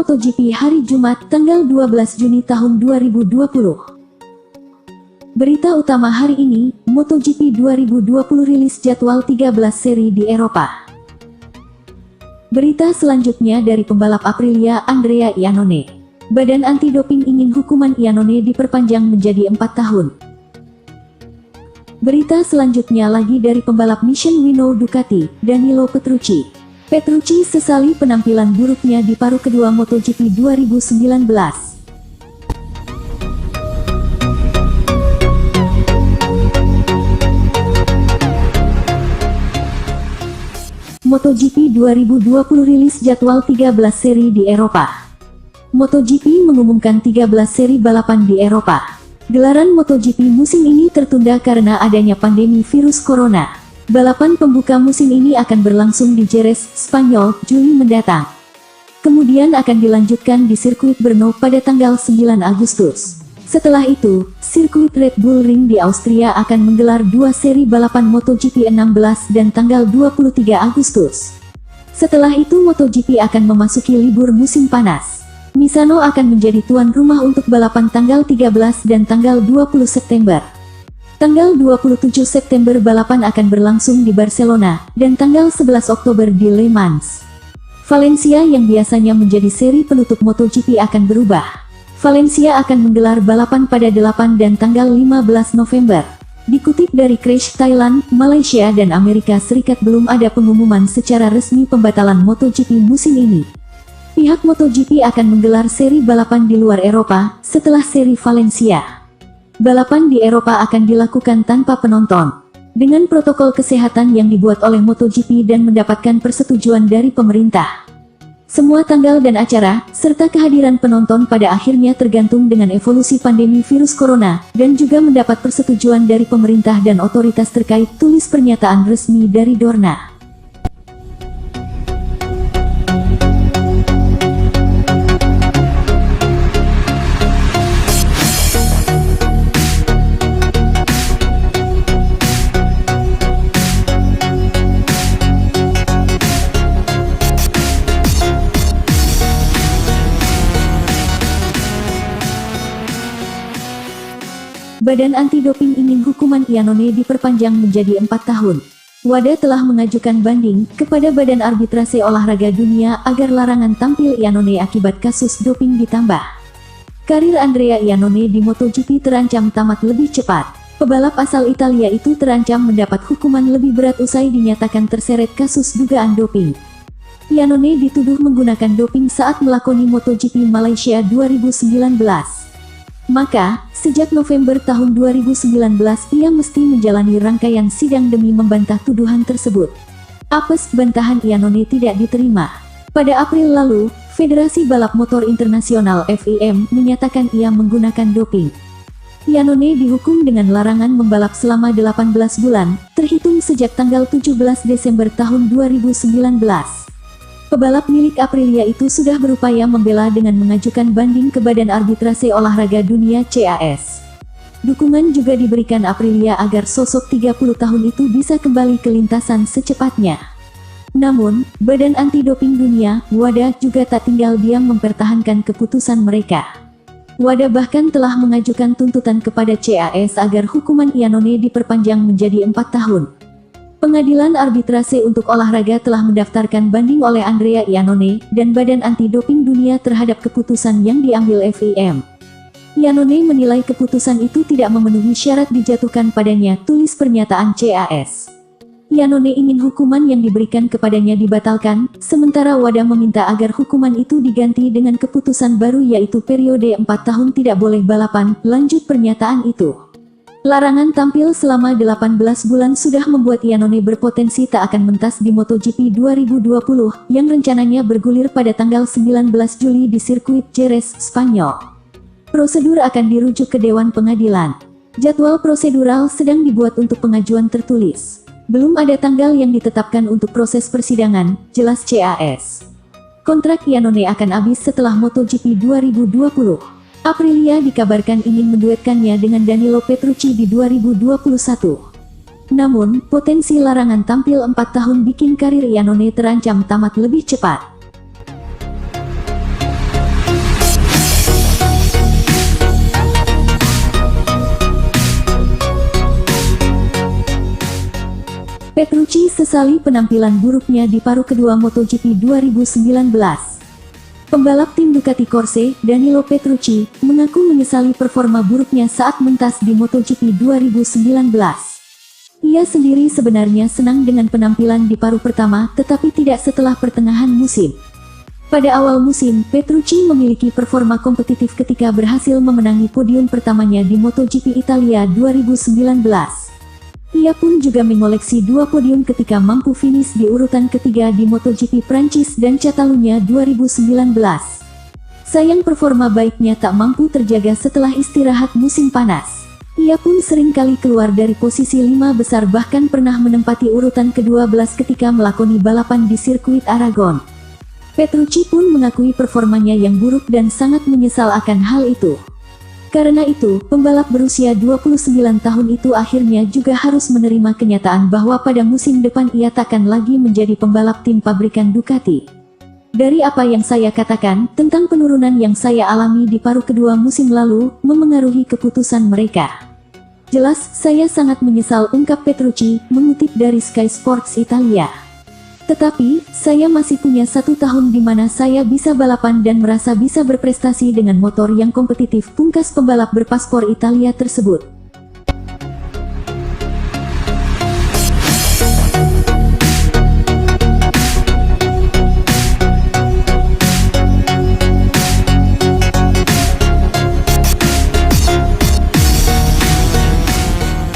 MotoGP hari Jumat, tanggal 12 Juni tahun 2020. Berita utama hari ini, MotoGP 2020 rilis jadwal 13 seri di Eropa. Berita selanjutnya dari pembalap Aprilia Andrea Iannone. Badan anti-doping ingin hukuman Iannone diperpanjang menjadi 4 tahun. Berita selanjutnya lagi dari pembalap Michelin Ducati, Danilo Petrucci. Petrucci sesali penampilan buruknya di paruh kedua MotoGP 2019. MotoGP 2020 rilis jadwal 13 seri di Eropa. MotoGP mengumumkan 13 seri balapan di Eropa. Gelaran MotoGP musim ini tertunda karena adanya pandemi virus corona. Balapan pembuka musim ini akan berlangsung di Jerez, Spanyol, Juli mendatang. Kemudian akan dilanjutkan di sirkuit Brno pada tanggal 9 Agustus. Setelah itu, sirkuit Red Bull Ring di Austria akan menggelar 2 seri balapan MotoGP 16 dan tanggal 23 Agustus. Setelah itu MotoGP akan memasuki libur musim panas. Misano akan menjadi tuan rumah untuk balapan tanggal 13 dan tanggal 20 September. Tanggal 27 September balapan akan berlangsung di Barcelona, dan tanggal 11 Oktober di Le Mans. Valencia yang biasanya menjadi seri penutup MotoGP akan berubah. Valencia akan menggelar balapan pada 8 dan tanggal 15 November. Dikutip dari Crash Thailand, Malaysia dan Amerika Serikat belum ada pengumuman secara resmi pembatalan MotoGP musim ini. Pihak MotoGP akan menggelar seri balapan di luar Eropa, setelah seri Valencia. Balapan di Eropa akan dilakukan tanpa penonton, dengan protokol kesehatan yang dibuat oleh MotoGP dan mendapatkan persetujuan dari pemerintah. Semua tanggal dan acara, serta kehadiran penonton pada akhirnya tergantung dengan evolusi pandemi virus corona, dan juga mendapat persetujuan dari pemerintah dan otoritas terkait, tulis pernyataan resmi dari Dorna. Badan anti-doping ingin hukuman Iannone diperpanjang menjadi 4 tahun. WADA telah mengajukan banding kepada Badan Arbitrase Olahraga Dunia agar larangan tampil Iannone akibat kasus doping ditambah. Karir Andrea Iannone di MotoGP terancam tamat lebih cepat. Pebalap asal Italia itu terancam mendapat hukuman lebih berat usai dinyatakan terseret kasus dugaan doping. Iannone dituduh menggunakan doping saat melakoni MotoGP Malaysia 2019. Maka, sejak November tahun 2019 ia mesti menjalani rangkaian sidang demi membantah tuduhan tersebut. Apes, bantahan Iannone tidak diterima. Pada April lalu, Federasi Balap Motor Internasional (FIM) menyatakan ia menggunakan doping. Iannone dihukum dengan larangan membalap selama 18 bulan, terhitung sejak tanggal 17 Desember tahun 2019. Pebalap milik Aprilia itu sudah berupaya membela dengan mengajukan banding ke Badan Arbitrase Olahraga Dunia (CAS). Dukungan juga diberikan Aprilia agar sosok 30 tahun itu bisa kembali ke lintasan secepatnya. Namun, Badan Anti-Doping Dunia, WADA, juga tak tinggal diam mempertahankan keputusan mereka. WADA bahkan telah mengajukan tuntutan kepada CAS agar hukuman Iannone diperpanjang menjadi 4 tahun. Pengadilan Arbitrase untuk Olahraga telah mendaftarkan banding oleh Andrea Iannone dan Badan Anti-Doping Dunia terhadap keputusan yang diambil FIM. Iannone menilai keputusan itu tidak memenuhi syarat dijatuhkan padanya, tulis pernyataan CAS. Iannone ingin hukuman yang diberikan kepadanya dibatalkan, sementara WADA meminta agar hukuman itu diganti dengan keputusan baru yaitu periode 4 tahun tidak boleh balapan, lanjut pernyataan itu. Larangan tampil selama 18 bulan sudah membuat Iannone berpotensi tak akan mentas di MotoGP 2020, yang rencananya bergulir pada tanggal 19 Juli di sirkuit Jerez, Spanyol. Prosedur akan dirujuk ke Dewan Pengadilan. Jadwal prosedural sedang dibuat untuk pengajuan tertulis. Belum ada tanggal yang ditetapkan untuk proses persidangan, jelas CAS. Kontrak Iannone akan habis setelah MotoGP 2020. Aprilia dikabarkan ingin menduetkannya dengan Danilo Petrucci di 2021. Namun, potensi larangan tampil 4 tahun bikin karir Iannone terancam tamat lebih cepat. Petrucci sesali penampilan buruknya di paruh kedua MotoGP 2019. Pembalap tim Ducati Corse, Danilo Petrucci, mengaku menyesali performa buruknya saat mentas di MotoGP 2019. Ia sendiri sebenarnya senang dengan penampilan di paruh pertama, tetapi tidak setelah pertengahan musim. Pada awal musim, Petrucci memiliki performa kompetitif ketika berhasil memenangi podium pertamanya di MotoGP Italia 2019. Ia pun juga mengoleksi 2 podium ketika mampu finish di urutan ketiga di MotoGP Prancis dan Catalunya 2019. Sayang performa baiknya tak mampu terjaga setelah istirahat musim panas. Ia pun sering kali keluar dari posisi 5 besar, bahkan pernah menempati urutan ke-12 ketika melakoni balapan di sirkuit Aragon. Petrucci pun mengakui performanya yang buruk dan sangat menyesal akan hal itu. Karena itu, pembalap berusia 29 tahun itu akhirnya juga harus menerima kenyataan bahwa pada musim depan ia takkan lagi menjadi pembalap tim pabrikan Ducati. Dari apa yang saya katakan tentang penurunan yang saya alami di paruh kedua musim lalu, memengaruhi keputusan mereka. Jelas, saya sangat menyesal, ungkap Petrucci, mengutip dari Sky Sports Italia. Tetapi, saya masih punya 1 tahun di mana saya bisa balapan dan merasa bisa berprestasi dengan motor yang kompetitif, pungkas pembalap berpaspor Italia tersebut.